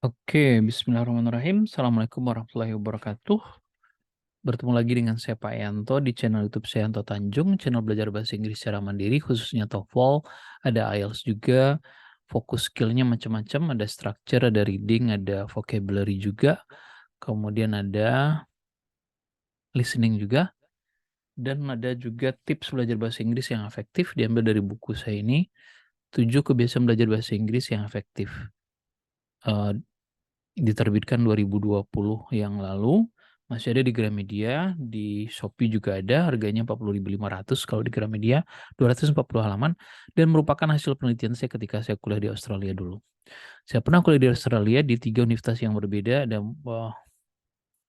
Oke, bismillahirrahmanirrahim. Assalamualaikum warahmatullahi wabarakatuh. Bertemu lagi dengan saya Pak Yanto di channel YouTube saya Yanto Tanjung, channel belajar bahasa Inggris secara mandiri, khususnya TOEFL, ada IELTS juga, fokus skillnya macam-macam, ada structure, ada reading, ada vocabulary juga, kemudian ada listening juga, dan ada juga tips belajar bahasa Inggris yang efektif diambil dari buku saya ini, 7 kebiasaan belajar bahasa Inggris yang efektif. Diterbitkan 2020 yang lalu, masih ada di Gramedia, di Shopee juga ada, harganya 40.500 kalau di Gramedia, 240 halaman, dan merupakan hasil penelitian saya ketika saya kuliah di Australia dulu. Saya pernah kuliah di Australia di 3 universitas yang berbeda, ada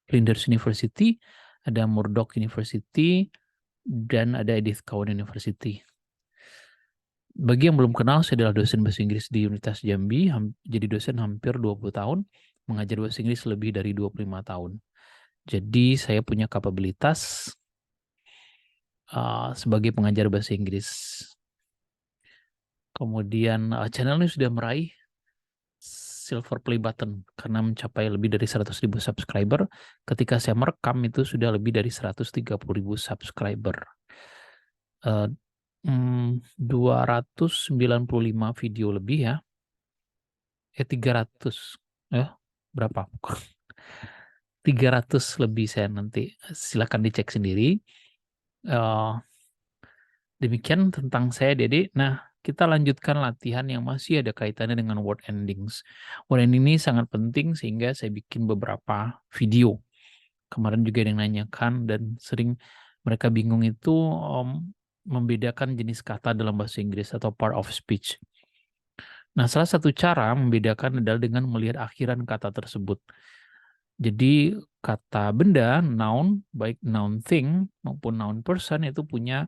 Flinders University, ada Murdoch University, dan ada Edith Cowan University. Bagi yang belum kenal, saya adalah dosen bahasa Inggris di Universitas Jambi, jadi dosen hampir 20 tahun, mengajar bahasa Inggris lebih dari 25 tahun. Jadi saya punya kapabilitas sebagai pengajar bahasa Inggris. Kemudian channel ini sudah meraih silver play button karena mencapai lebih dari 100.000 subscriber. Ketika saya merekam itu sudah lebih dari 130.000 subscriber. 295 video lebih ya. 300. Berapa? 300 lebih saya nanti. Silakan dicek sendiri. Demikian tentang saya, Dede. Nah, kita lanjutkan latihan yang masih ada kaitannya dengan word endings. Word ending ini sangat penting sehingga saya bikin beberapa video. Kemarin juga ada yang nanyakan dan sering mereka bingung itu membedakan jenis kata dalam bahasa Inggris atau part of speech. Nah, salah satu cara membedakan adalah dengan melihat akhiran kata tersebut. Jadi kata benda, noun, baik noun thing maupun noun person itu punya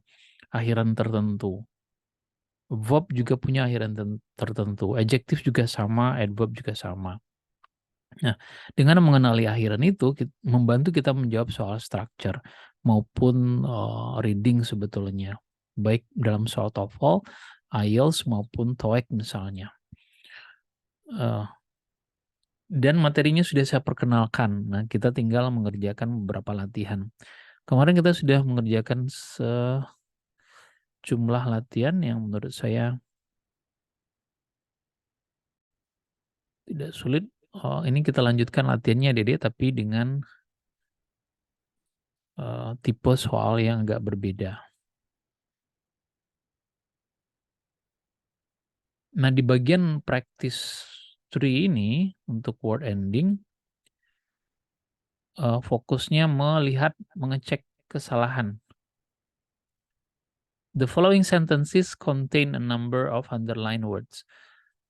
akhiran tertentu. Verb juga punya akhiran tertentu. Adjektif juga sama, adverb juga sama. Nah, dengan mengenali akhiran itu membantu kita menjawab soal structure maupun reading sebetulnya. Baik dalam soal TOEFL, IELTS maupun TOEIC misalnya. Dan materinya sudah saya perkenalkan. Nah, kita tinggal mengerjakan beberapa latihan. Kemarin kita sudah mengerjakan sejumlah latihan yang menurut saya tidak sulit. Ini kita lanjutkan latihannya, Dede, tapi dengan tipe soal yang agak berbeda. Nah, di bagian practice 3 ini untuk word ending, fokusnya mengecek kesalahan. The following sentences contain a number of underlined words.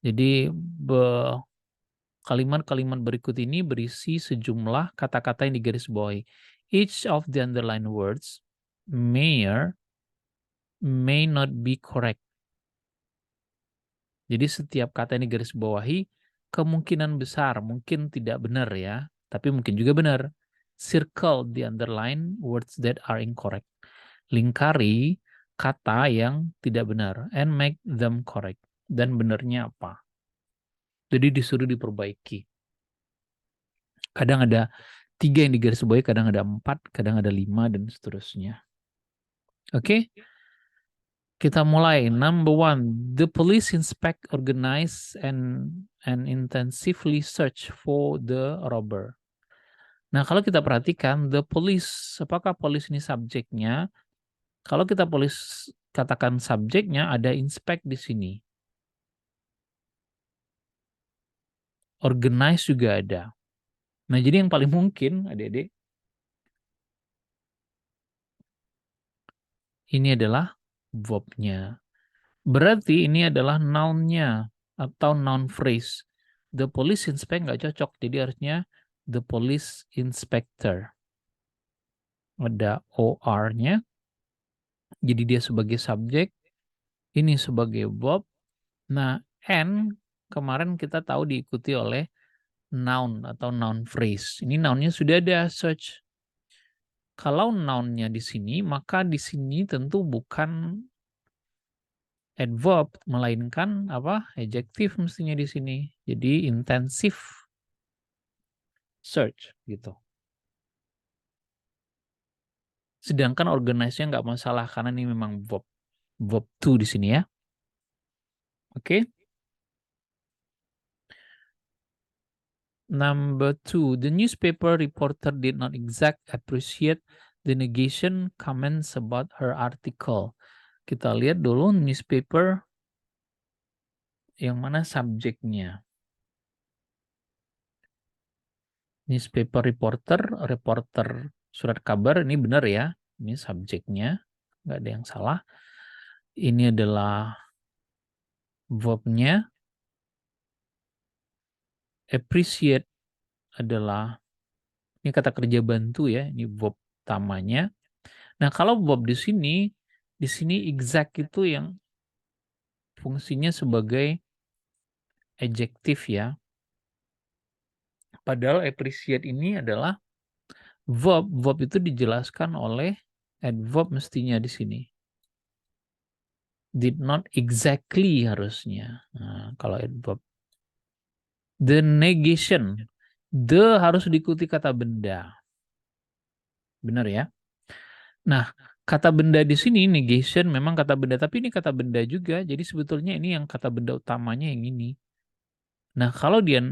Jadi kalimat-kalimat berikut ini berisi sejumlah kata-kata yang digarisbawahi. Each of the underlined words may not be correct. Jadi setiap kata yang digarisbawahi kemungkinan besar mungkin tidak benar ya, tapi mungkin juga benar. Circle the underlined words that are incorrect. Lingkari kata yang tidak benar and make them correct. Dan benarnya apa? Jadi disuruh diperbaiki. Kadang ada 3 yang digarisbawahi, kadang ada 4, kadang ada 5, dan seterusnya. Oke, kita mulai. Number 1, the police inspect, organize, and intensively search for the robber. Nah, kalau kita perhatikan, the police, apakah police ini subjeknya? Kalau kita police katakan subjeknya, ada inspect di sini. Organize juga ada. Nah, jadi yang paling mungkin, adik-adik, ini adalah verb-nya. Berarti ini adalah noun-nya atau noun phrase. The police inspect nggak cocok, jadi harusnya the police inspector. Ada OR-nya, jadi dia sebagai subjek, ini sebagai verb. Nah, and kemarin kita tahu diikuti oleh noun atau noun phrase. Ini noun-nya sudah ada, search. Kalau noun-nya di sini, maka di sini tentu bukan adverb, melainkan apa? Adjektif mestinya di sini. Jadi intensif. search gitu. Sedangkan organize-nya nggak masalah karena ini memang verb to di sini ya. Oke. Number 2, the newspaper reporter did not appreciate the negation comments about her article. Kita lihat dulu newspaper yang mana subjeknya. Newspaper reporter surat kabar, ini benar ya. Ini subjeknya, nggak ada yang salah. Ini adalah verb-nya. Appreciate adalah, ini kata kerja bantu ya, ini verb utamanya. Nah, kalau verb di sini exact itu yang fungsinya sebagai adjektif ya. Padahal appreciate ini adalah verb. Verb itu dijelaskan oleh adverb mestinya di sini. Did not exactly harusnya. Nah, kalau adverb. The negation. The harus diikuti kata benda. Benar ya? Nah, kata benda di sini negation memang kata benda, tapi ini kata benda juga. Jadi sebetulnya ini yang kata benda utamanya yang ini. Nah, kalau dia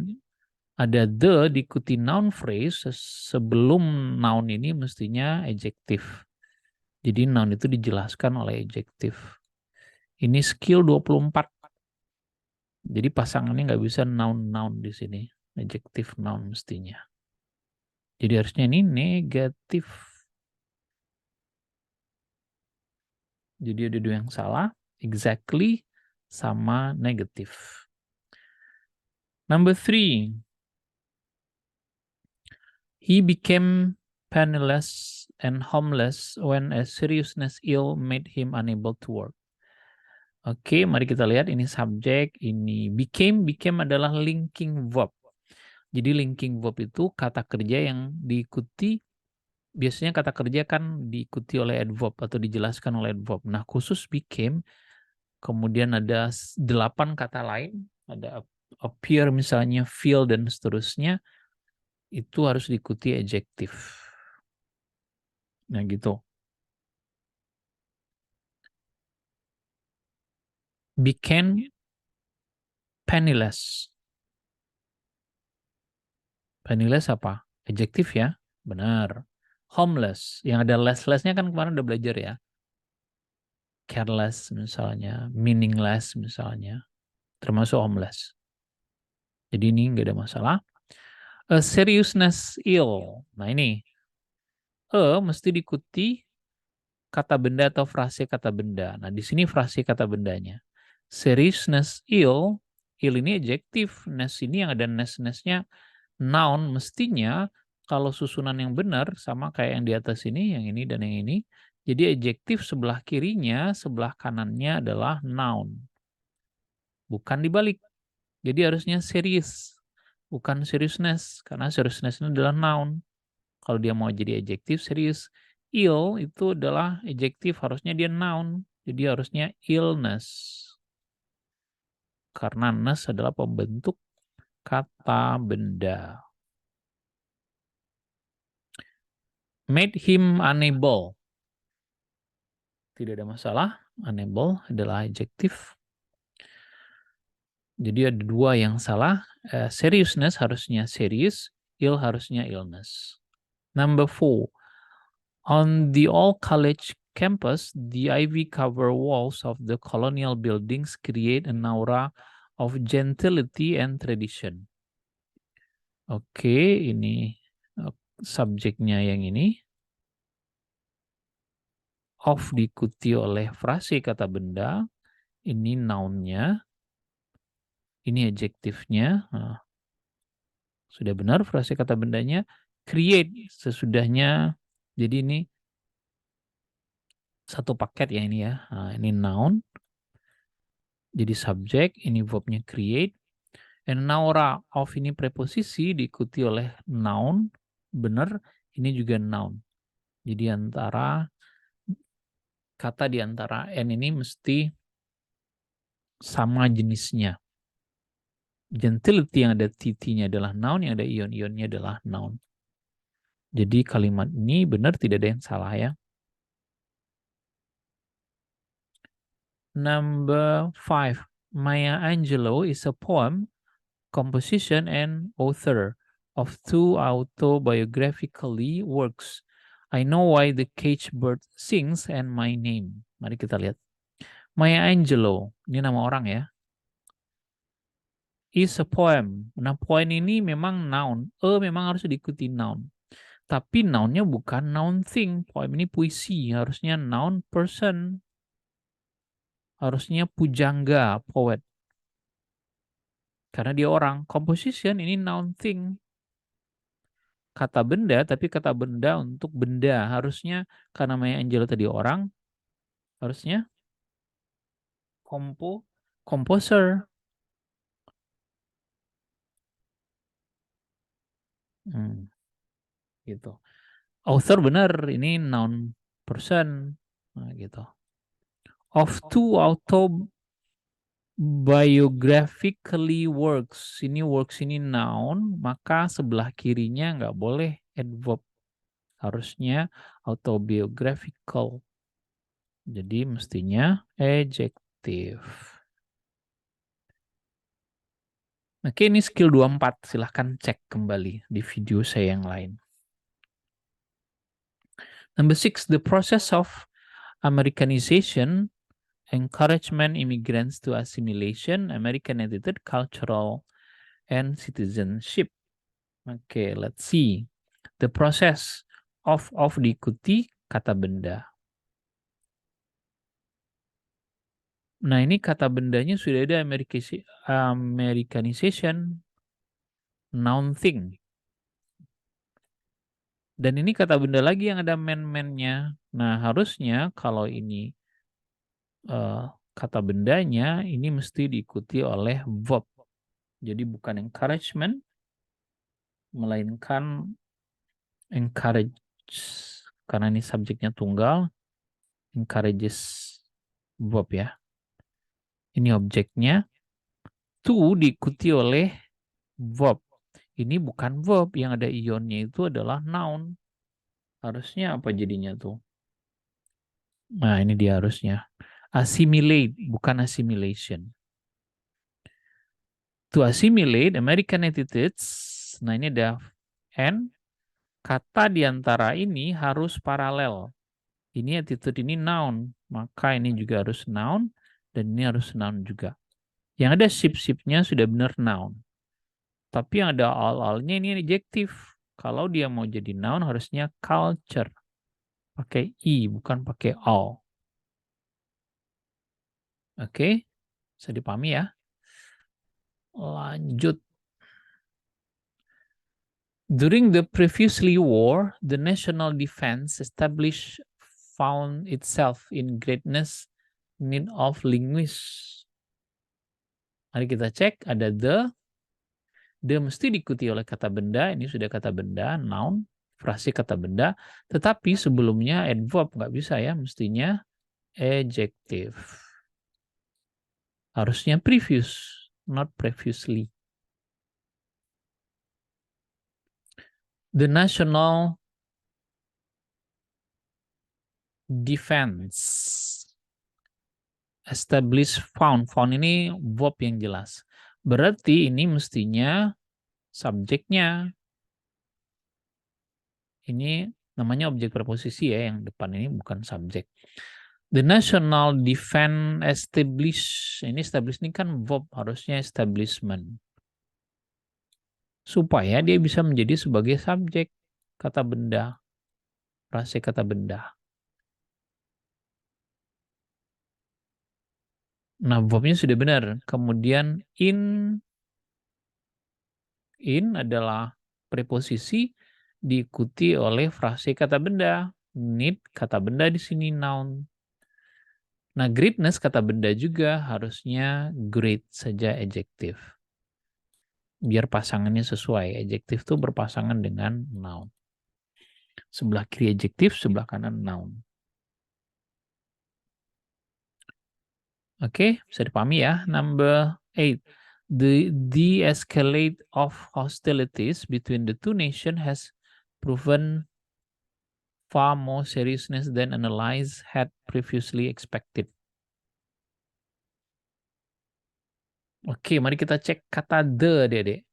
ada the diikuti noun phrase, sebelum noun ini mestinya adjektif. Jadi noun itu dijelaskan oleh adjektif. Ini skill 24. Jadi pasangannya nggak bisa noun-noun di sini. Adjektif noun mestinya. Jadi harusnya ini negatif. Jadi ada dua yang salah. Exactly sama negatif. Number 3. He became penniless and homeless when a seriousness ill made him unable to work. Oke, mari kita lihat ini subjek, ini became. Became adalah linking verb. Jadi linking verb itu kata kerja yang diikuti, biasanya kata kerja kan diikuti oleh adverb atau dijelaskan oleh adverb. Nah, khusus became, kemudian ada 8 kata lain, ada appear misalnya, feel, dan seterusnya, itu harus diikuti adjektif. Nah, gitu. Became penniless. Penniless apa? Adjektif ya? Benar. Homeless. Yang ada less-lessnya kan kemarin udah belajar ya. Careless misalnya. Meaningless misalnya. Termasuk homeless. Jadi ini nggak ada masalah. A seriousness ill. Nah ini. Mesti diikuti kata benda atau frase kata benda. Nah di sini frase kata bendanya. Seriousness ill. Ill ini adjektif. Ness ini yang ada ness-nessnya noun, mestinya kalau susunan yang benar sama kayak yang di atas ini, yang ini dan yang ini. Jadi adjektif sebelah kirinya, sebelah kanannya adalah noun. Bukan dibalik. Jadi harusnya serious, bukan seriousness, karena seriousness ini adalah noun. Kalau dia mau jadi adjektif serius, ill itu adalah adjektif, harusnya dia noun. Jadi harusnya illness. Karena ness adalah pembentuk kata benda. Made him unable. Tidak ada masalah. Unable adalah adjektif. Jadi ada dua yang salah. Seriousness harusnya serious, ill harusnya illness. Number 4. On the all college campus, the ivy covered walls of the colonial buildings create an aura of gentility and tradition. Oke, ini subjeknya yang ini. Of diikuti oleh frase kata benda. Ini noun-nya. Ini adjektifnya. Nah, sudah benar frase kata bendanya. Create sesudahnya. Jadi ini satu paket ya ini ya. Nah, ini noun. Jadi subjek, ini verbnya create. And aura of ini preposisi diikuti oleh noun. Benar, ini juga noun. Jadi antara kata di antara N ini mesti sama jenisnya. Gentility yang ada tt-nya adalah noun, yang ada ion-ionnya adalah noun. Jadi kalimat ini benar, tidak ada yang salah ya. Number 5. Maya Angelou is a poem, composition, and author of 2 autobiographically works. I Know Why the Caged Bird Sings and My Name. Mari kita lihat. Maya Angelou, ini nama orang ya. Is a poem. Nah, poem ini memang noun. Memang harus diikuti noun. Tapi nounnya bukan noun thing. Poem ini puisi. Harusnya noun person. Harusnya pujangga, poet. Karena dia orang. Composition ini noun thing. Kata benda, tapi kata benda untuk benda. Harusnya, karena Maya Angelou tadi orang, harusnya composer. Gitu. Author benar, ini noun person. Nah, gitu. Of 2 autobiographically works. Ini works ini noun, maka sebelah kirinya nggak boleh adverb. Harusnya autobiographical. Jadi mestinya adjective. Oke, ini skill 24. Silahkan cek kembali di video saya yang lain. Number 6, the process of Americanization, encouragement immigrants to assimilation, American attitude, cultural, and citizenship. Okay, let's see. The process of diikuti kata benda. Nah, ini kata bendanya sudah ada Americanization, noun thing. Dan ini kata benda lagi yang ada man-man-nya. Nah, harusnya kalau ini kata bendanya, ini mesti diikuti oleh verb. Jadi bukan encouragement, melainkan encourage. Karena ini subjeknya tunggal, encourages verb ya. Ini objeknya. To diikuti oleh verb. Ini bukan verb, yang ada ionnya itu adalah noun. Harusnya apa jadinya tuh? Nah, ini dia harusnya. Assimilate, bukan assimilation. To assimilate American attitudes, nah ini ada N, kata di antara ini harus paralel. Ini attitude ini noun, maka ini juga harus noun, dan ini harus noun juga. Yang ada sip-sipnya sudah benar noun. Tapi yang ada all-all-nya ini adjektif. Kalau dia mau jadi noun harusnya culture. Pakai I, bukan pakai all. Oke, bisa dipahami ya. Lanjut. During the previously war, the national defense established found itself in greatness need of linguists. Mari kita cek, ada the mesti diikuti oleh kata benda, ini sudah kata benda, noun, frase kata benda, tetapi sebelumnya adverb, nggak bisa ya, mestinya adjective. Harusnya previous, not previously. The national defense established found ini verb yang jelas. Berarti ini mestinya subjeknya. Ini namanya objek preposisi ya, yang depan ini bukan subjek. The national defense established. Ini establish ini kan verb, harusnya establishment. Supaya dia bisa menjadi sebagai subjek kata benda. Frase kata benda. Nah, verbnya sudah benar. Kemudian in adalah preposisi diikuti oleh frase kata benda. Need kata benda di sini noun. Nah, greatness kata benda juga harusnya great saja adjektif. Biar pasangannya sesuai. Adjektif itu berpasangan dengan noun. Sebelah kiri adjektif, sebelah kanan noun. Oke, bisa dipahami ya. Number 8. The de-escalate of hostilities between the two nations has proven far more seriousness than analysts had previously expected. Oke, mari kita cek kata the, Dede.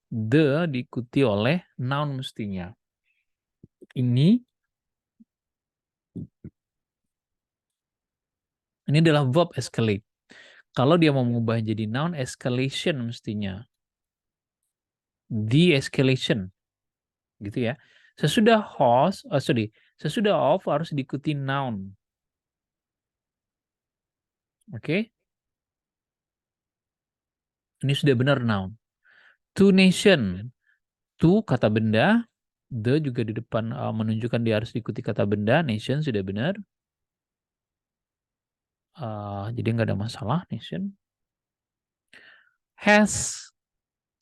The diikuti oleh noun mestinya. Ini adalah verb escalate. Kalau dia mau mengubah jadi noun, escalation mestinya. De-escalation. Gitu ya. Sesudah sesudah of harus diikuti noun. Oke. Ini sudah benar noun. To nation. To kata benda. The juga di depan menunjukkan dia harus diikuti kata benda. Nation sudah benar. Jadi nggak ada masalah. Nation. Has.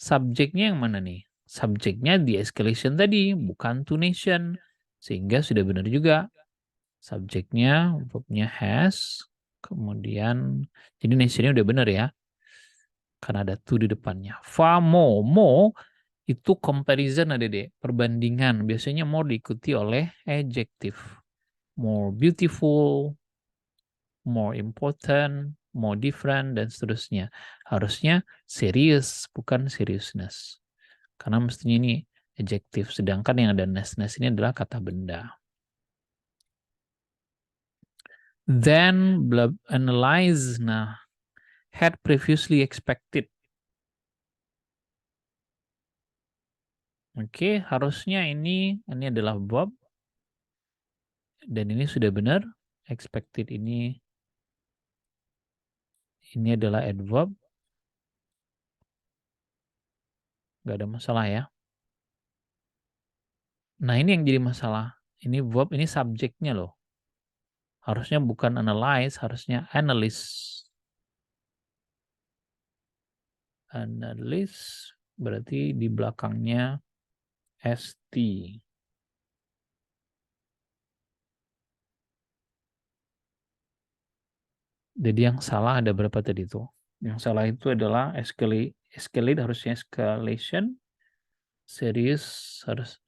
Subjeknya yang mana nih? Subjeknya de-escalation tadi. Bukan to nation. Sehingga sudah benar juga. Subjeknya, verbnya has. Kemudian, jadi nationnya udah benar ya. Karena ada to di depannya. Far more itu comparison ada deh, perbandingan. Biasanya more diikuti oleh adjective. More beautiful, more important, more different, dan seterusnya. Harusnya serious, bukan seriousness. Karena mestinya ini adjective. Sedangkan yang ada ness ini adalah kata benda. Then, analyze, nah, had previously expected. Oke, harusnya ini adalah verb. Dan ini sudah benar. Expected ini adalah adverb. Nggak ada masalah ya. Nah, ini yang jadi masalah. Ini verb, ini subjeknya loh. Harusnya bukan analyze, harusnya analyst. Analyst berarti di belakangnya ST. Jadi yang salah ada berapa tadi tuh? Yang salah itu adalah escalate harusnya escalation. Serious harus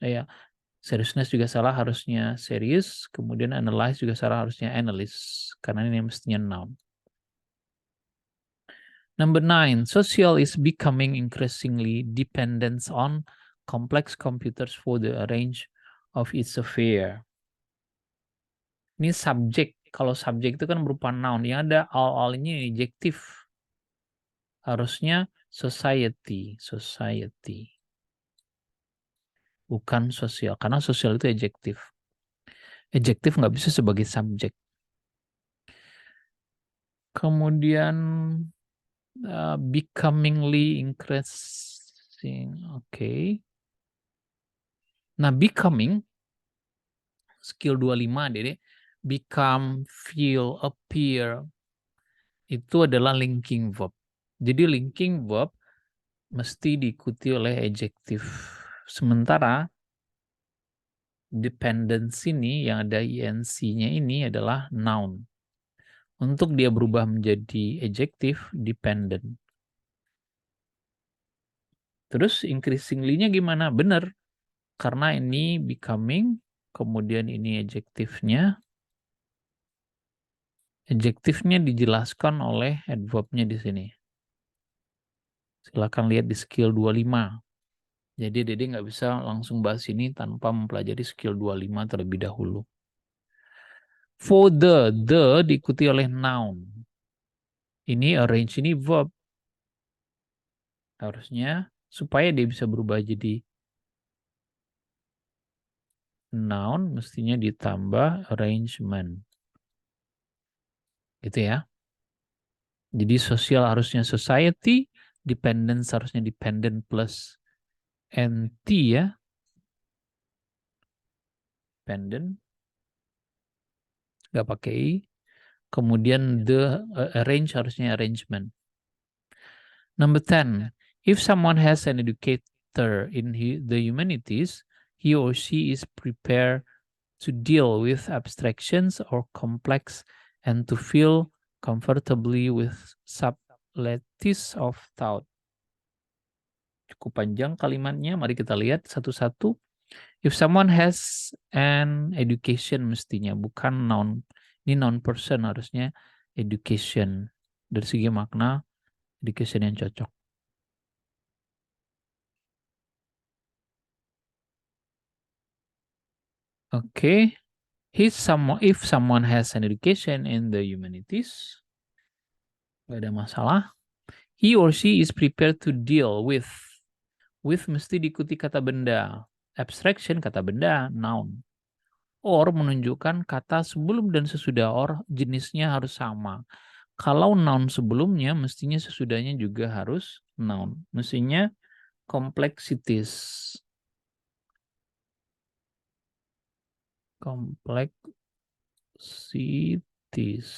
seriousness juga salah, harusnya serious. Kemudian analyze juga salah, harusnya analyst. Karena ini mestinya noun. Number 9, social is becoming increasingly dependent on complex computers for the arrange of its affair. Ini subjek. Kalau subjek itu kan berupa noun. Yang ada all ini adjective. Harusnya society. Bukan sosial. Karena sosial itu adjective. Adjective nggak bisa sebagai subjek. Kemudian becomingly increasing. Oke. Nah, becoming skill 25 Dede. Become, feel, appear itu adalah linking verb. Jadi linking verb mesti diikuti oleh adjective. Sementara dependence ini yang ada ing-nya ini adalah noun. Untuk dia berubah menjadi adjective, dependent. Terus increasingly-nya gimana? Benar. Karena ini becoming, kemudian ini adjektifnya. Adjektifnya dijelaskan oleh adverb-nya di sini. Silakan lihat di skill 25. Jadi Dede nggak bisa langsung bahas ini tanpa mempelajari skill 25 terlebih dahulu. For the diikuti oleh noun. Ini arrange ini verb. Harusnya supaya dia bisa berubah jadi noun, mestinya ditambah arrangement. Gitu ya. Jadi sosial harusnya society, dependence harusnya dependent plus NT ya. Dependent. Nggak pakai I. Kemudian the arrange harusnya arrangement. Number 10. If someone has an educator in the humanities, he or she is prepared to deal with abstractions or complex and to feel comfortably with subtleties of thought. cukup panjang kalimatnya. Mari kita lihat satu-satu. If someone has an education mestinya, bukan noun. Ini noun person, harusnya education. Dari segi makna, education yang cocok. Oke. If someone has an education in the humanities, gak ada masalah. He or she is prepared to deal with. With mesti diikuti kata benda. Abstraction kata benda, noun. Or menunjukkan kata sebelum dan sesudah or, jenisnya harus sama. Kalau noun sebelumnya, mestinya sesudahnya juga harus noun. Mestinya complexities. Complexities.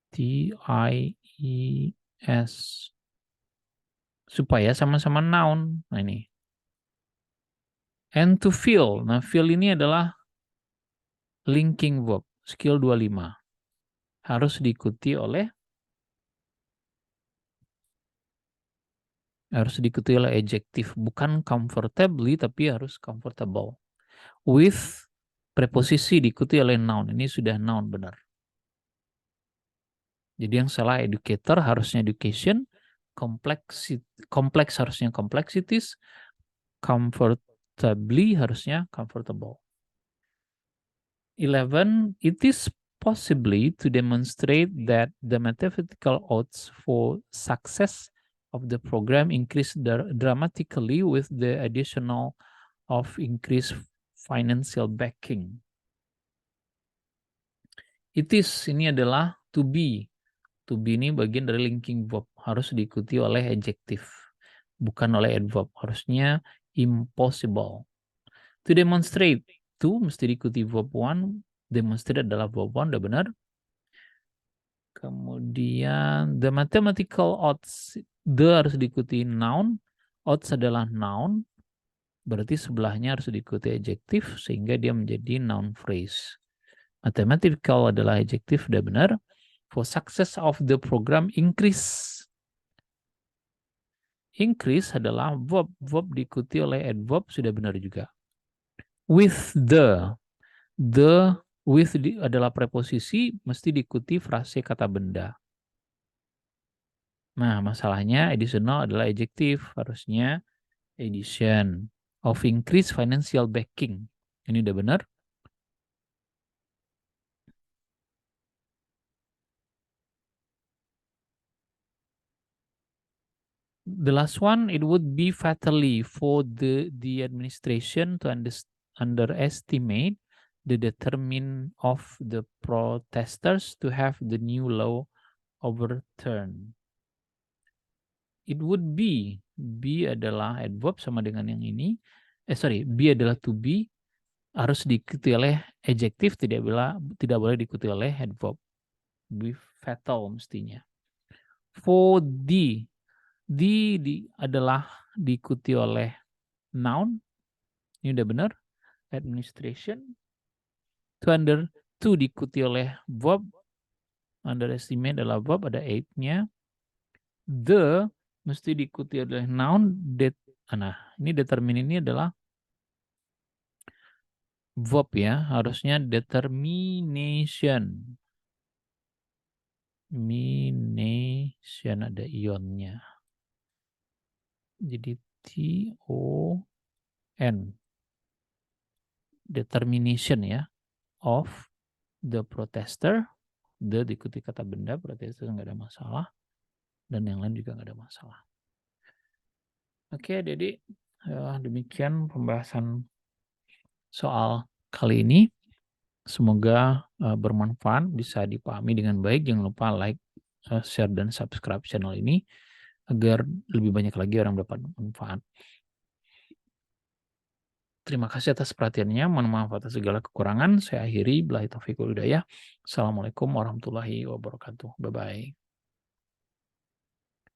T-I-E-S. Supaya sama-sama noun. Nah ini. And to feel. Nah, feel ini adalah linking verb. Skill 25. Harus diikuti oleh adjective. Bukan comfortably, tapi harus comfortable. With preposisi diikuti oleh noun. Ini sudah noun benar. Jadi yang salah educator harusnya education, kompleks harusnya complexities, comfortably harusnya comfortable. 11. It is possibly to demonstrate that the mathematical odds for success of the program increase dramatically with the additional of increased financial backing. It is, ini adalah to be. To be ini bagian dari linking verb. Harus diikuti oleh adjective. Bukan oleh adverb. Harusnya impossible. To demonstrate. To mesti diikuti verb 1. Demonstrate adalah verb 1. Udah benar. Kemudian the mathematical odds. The harus diikuti noun. Odds adalah noun. Berarti sebelahnya harus diikuti adjective. Sehingga dia menjadi noun phrase. Mathematical adalah adjective. Udah benar. For success of the program increase. Increase adalah verb. Verb diikuti oleh adverb, sudah benar juga. With the. The with adalah preposisi, mesti diikuti frase kata benda. Nah, masalahnya additional adalah adjective. Harusnya addition. Of increase financial backing. Ini udah benar. The last one, it would be fatally for the administration to underestimate the determination of the protesters to have the new law overturned. It would be adalah adverb sama dengan yang ini. Be adalah to be, harus diikuti oleh adjective, tidak boleh diikuti oleh adverb. Be fatal mestinya. For the adalah diikuti oleh noun. Ini udah benar. Administration. To diikuti oleh verb. Underestimate adalah verb, ada 8-nya. The mesti diikuti oleh noun. Nah, ini determine ini adalah verb ya. Harusnya determination. Ada ionnya. Jadi T-O-N. Determination ya. Of the protester. The diikuti kata benda, protester nggak ada masalah. Dan yang lain juga nggak ada masalah. Oke, jadi demikian pembahasan soal kali ini. Semoga bermanfaat, bisa dipahami dengan baik. Jangan lupa like, share, dan subscribe channel ini agar lebih banyak lagi orang dapat manfaat. Terima kasih atas perhatiannya. Mohon maaf atas segala kekurangan. Saya akhiri. Billahi taufiq wal hidayah. Assalamualaikum warahmatullahi wabarakatuh. Bye-bye.